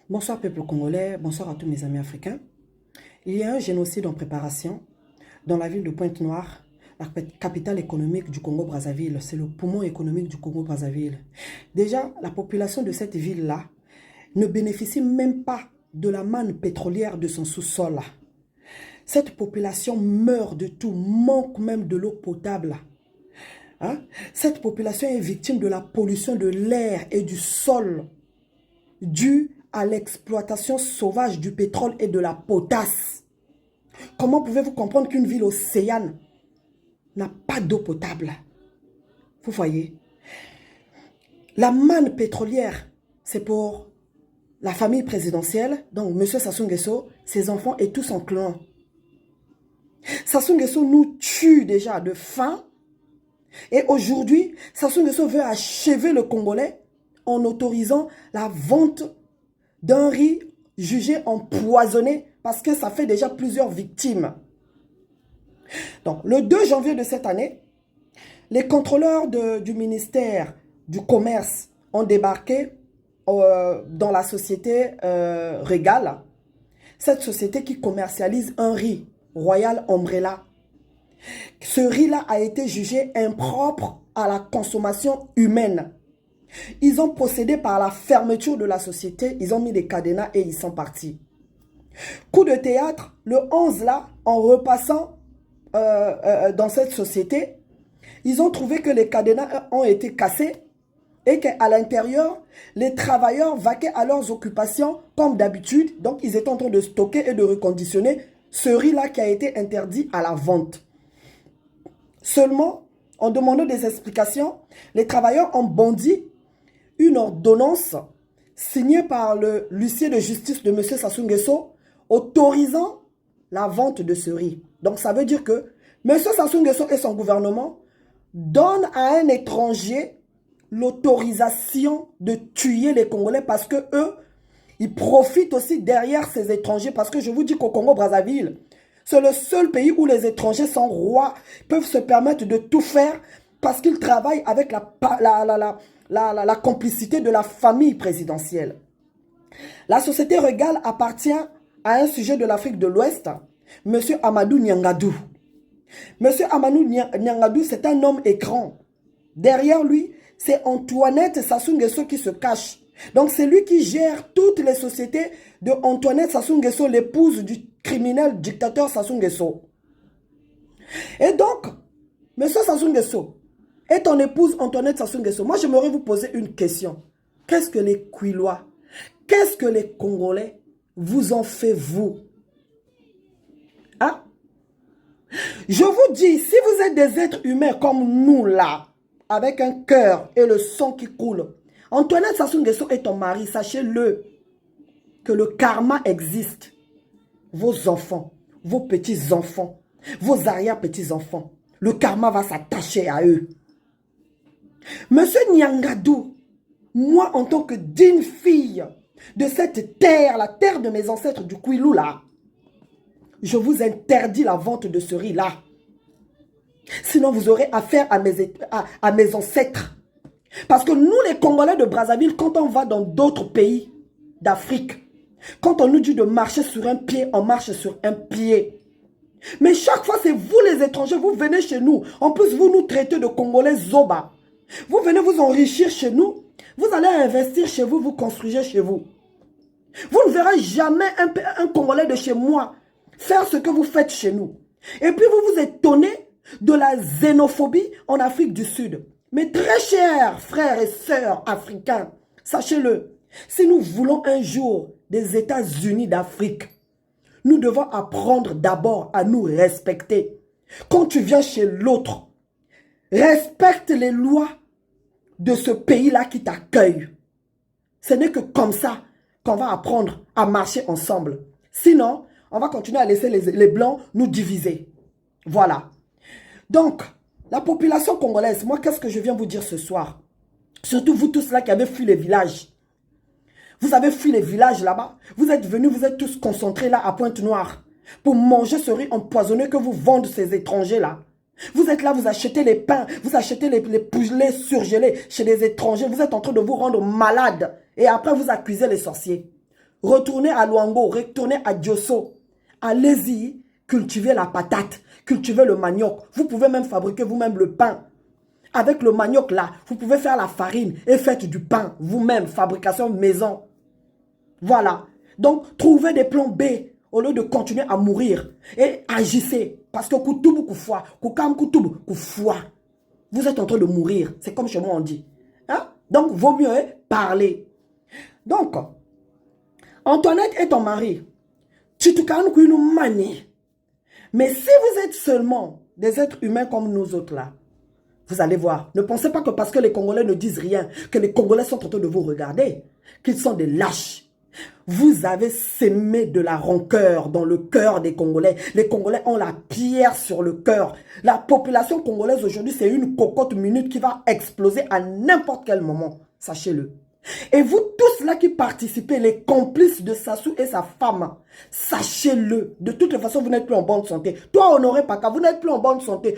Bonsoir peuple congolais, bonsoir à tous mes amis africains. Il y a un génocide en préparation dans la ville de Pointe-Noire, la capitale économique du Congo-Brazzaville. C'est le poumon économique du Congo-Brazzaville. Déjà, la population de cette ville-là ne bénéficie même pas de la manne pétrolière de son sous-sol. Cette population meurt de tout, manque même de l'eau potable. Hein? Cette population est victime de la pollution de l'air et du sol due à l'exploitation sauvage du pétrole et de la potasse. Comment pouvez-vous comprendre qu'une ville océane n'a pas d'eau potable? Vous voyez? La manne pétrolière, c'est pour la famille présidentielle, donc M. Sassou Nguesso, ses enfants et tout son clan. Sassou Nguesso nous tue déjà de faim. Et aujourd'hui, Sassou Nguesso veut achever le Congolais en autorisant la vente d'un riz jugé empoisonné parce que ça fait déjà plusieurs victimes. Donc, le 2 janvier de cette année, les contrôleurs du ministère du Commerce ont débarqué dans la société Régal, cette société qui commercialise un riz Royal Umbrella. Ce riz-là a été jugé impropre à la consommation humaine. Ils ont procédé par la fermeture de la société, ils ont mis des cadenas et ils sont partis. Coup de théâtre, le 11 là, en repassant dans cette société, ils ont trouvé que les cadenas ont été cassés et qu'à l'intérieur, les travailleurs vaquaient à leurs occupations comme d'habitude. Donc, ils étaient en train de stocker et de reconditionner ce riz-là qui a été interdit à la vente. Seulement, en demandant des explications, les travailleurs ont bondi une ordonnance signée par l'huissier de justice de M. Sassou Nguesso autorisant la vente de ce riz. Donc, ça veut dire que M. Sassou Nguesso et son gouvernement donnent à un étranger l'autorisation de tuer les Congolais parce que eux, ils profitent aussi derrière ces étrangers. Parce que je vous dis qu'au Congo-Brazzaville, c'est le seul pays où les étrangers sont rois, peuvent se permettre de tout faire parce qu'ils travaillent avec la complicité de la famille présidentielle. La société Régal appartient à un sujet de l'Afrique de l'Ouest, M. Amadou Nyangadou. M. Amadou Nyangadou, c'est un homme écran. Derrière lui, c'est Antoinette Sassou Nguesso qui se cache. Donc, c'est lui qui gère toutes les sociétés de Antoinette Sassou Nguesso, l'épouse du criminel dictateur Sassou Nguesso. Et donc, M. Sassou Nguesso et ton épouse Antoinette Sassou Nguesso, moi, j'aimerais vous poser une question. Qu'est-ce que les Kwilois, qu'est-ce que les Congolais vous ont fait, vous? Hein? Je vous dis, si vous êtes des êtres humains comme nous, là, avec un cœur et le sang qui coule, Antoinette Sassou Nguesso est ton mari, sachez-le, que le karma existe. Vos enfants, vos petits-enfants, vos arrière-petits-enfants, le karma va s'attacher à eux. Monsieur Nyangadou, moi en tant que digne fille de cette terre, la terre de mes ancêtres du Kwilu là, je vous interdis la vente de ce riz là. Sinon vous aurez affaire à mes ancêtres. Parce que nous les Congolais de Brazzaville, quand on va dans d'autres pays d'Afrique, quand on nous dit de marcher sur un pied, on marche sur un pied. Mais chaque fois, c'est vous les étrangers, vous venez chez nous. En plus, vous nous traitez de Congolais Zoba. Vous venez vous enrichir chez nous. Vous allez investir chez vous, vous construisez chez vous. Vous ne verrez jamais un Congolais de chez moi faire ce que vous faites chez nous. Et puis, vous vous étonnez de la xénophobie en Afrique du Sud. Mais très chers frères et sœurs africains, sachez-le, si nous voulons un jour des États-Unis d'Afrique, nous devons apprendre d'abord à nous respecter. Quand tu viens chez l'autre, respecte les lois de ce pays-là qui t'accueille. Ce n'est que comme ça qu'on va apprendre à marcher ensemble. Sinon, on va continuer à laisser les Blancs nous diviser. Voilà. Donc, la population congolaise, moi, qu'est-ce que je viens vous dire ce soir? Surtout vous tous là qui avez fui les villages. Vous avez fui les villages là-bas. Vous êtes venus, vous êtes tous concentrés là à Pointe-Noire pour manger ce riz empoisonné que vous vendez ces étrangers-là. Vous êtes là, vous achetez les pains, vous achetez les poulets surgelés chez les étrangers. Vous êtes en train de vous rendre malade. Et après, vous accusez les sorciers. retournez à Luango, retournez à Diosso. Allez-y, cultivez la patate, cultivez le manioc. Vous pouvez même fabriquer vous-même le pain. Avec le manioc là, vous pouvez faire la farine et faites du pain vous-même, fabrication maison. Voilà. Donc, trouvez des plans B au lieu de continuer à mourir. Et agissez. Parce que vous êtes en train de mourir. C'est comme chez moi on dit. Hein? Donc, vaut mieux parler. Donc, Antoinette est ton mari. Tu te calmes qu'il nous manie. Mais si vous êtes seulement des êtres humains comme nous autres là, vous allez voir. Ne pensez pas que parce que les Congolais ne disent rien, que les Congolais sont en train de vous regarder, qu'ils sont des lâches. Vous avez sémé de la rancœur dans le cœur des Congolais. Les Congolais ont la pierre sur le cœur. La population congolaise aujourd'hui, c'est une cocotte minute qui va exploser à n'importe quel moment. Sachez-le. Et vous tous là qui participez, les complices de Sassou et sa femme, sachez-le, de toute façon, vous n'êtes plus en bonne santé. Toi, Honoré Paka, vous n'êtes plus en bonne santé.